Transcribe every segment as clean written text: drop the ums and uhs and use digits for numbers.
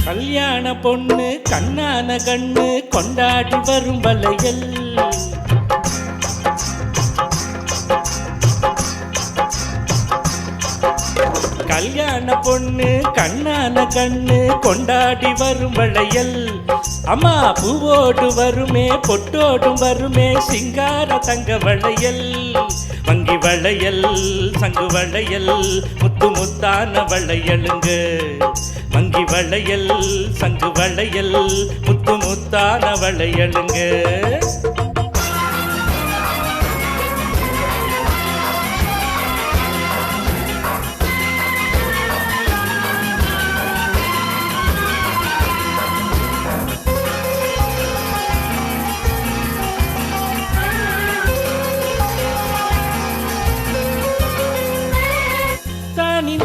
கல்யாண பொண்ணு கண்ணான கண்ணு கொண்டாடி வரும் வளையல். கல்யாண பொண்ணு கண்ணான கண்ணு கொண்டாடி வரும் வளையல். அம்மா பூவோடு வருமே பொட்டோடும் வருமே சிங்கார தங்க வளையல். வங்கி வளையல் சங்கு வளையல் முத்து முத்தான வளையலுங்க. வங்கி வளையல் சங்கு வளையல் முத்து முத்தான வளையலுங்க.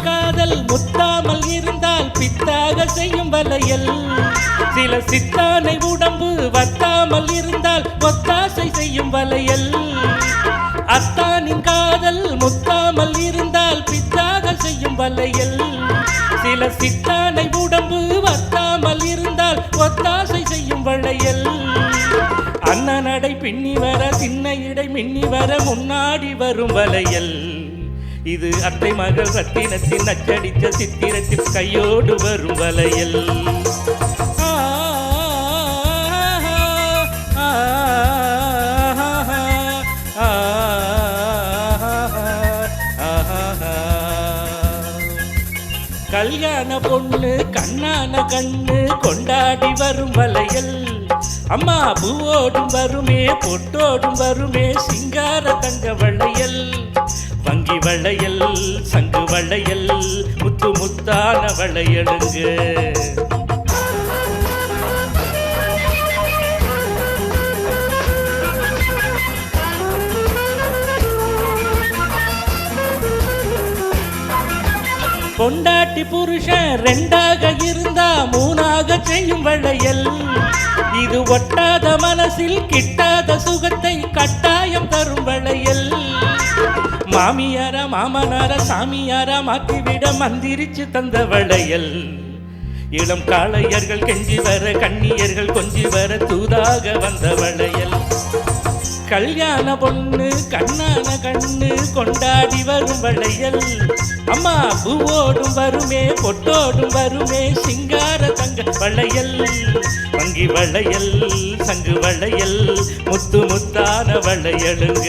காதல் முத்தாமல் இருந்தால் பித்தாக செய்யும் வளையல். சில சித்தானை உடம்பு வத்தாமல் இருந்தால் ஒத்தாசை செய்யும் வளையல். அத்தானின் காதல் முத்தாமல் இருந்தால் பித்தாக செய்யும் வளையல். சில சித்தானை உடம்பு வத்தாமல் இருந்தால் ஒத்தாசை செய்யும் வளையல். அண்ணா நடை பின்னி வர சின்ன இடை மின்னி வர முன்னாடி வரும் வளையல். இது அத்தை மகள் ரத்தினத்தின் அச்சடித்த சித்திரத்தில் கையோடு வரும் வளையல். கல்யாண பொண்ணு கண்ணான கண்ணு கொண்டாடி வரும் வளையல். அம்மா பூவோடும் வருமே பொட்டோடும் வருமே சிங்கார தங்க வளையல். வங்கி வளையல் சங்கு வளையல் முத்து முத்தான வளையலுங்க. பொண்டாட்டி புருஷன் ரெண்டாக இருந்தா மூணாக செய்யும் வளையல். இது ஒட்டாத மனசில் கிட்டாத சுகத்தை கட்டாயம் தரும் வளையல். மாமியார மாமனார சாமியார மாற்றிவிட மந்திரிச்சு தந்த வளையல். இளம் காளையர்கள் கெஞ்சி வர கண்ணியர்கள் கொஞ்சி வர தூதாக வந்த வளையல். கல்யாண பொண்ணு கண்ணான கண்ணு கொண்டாடி வரும் வளையல். அம்மா பூவோடும் வருமே பொட்டோடும் வருமே சிங்கார தங்க வளையல். வங்கி வளையல் சங்கு வளையல் முத்து முத்தான வளையலுங்க.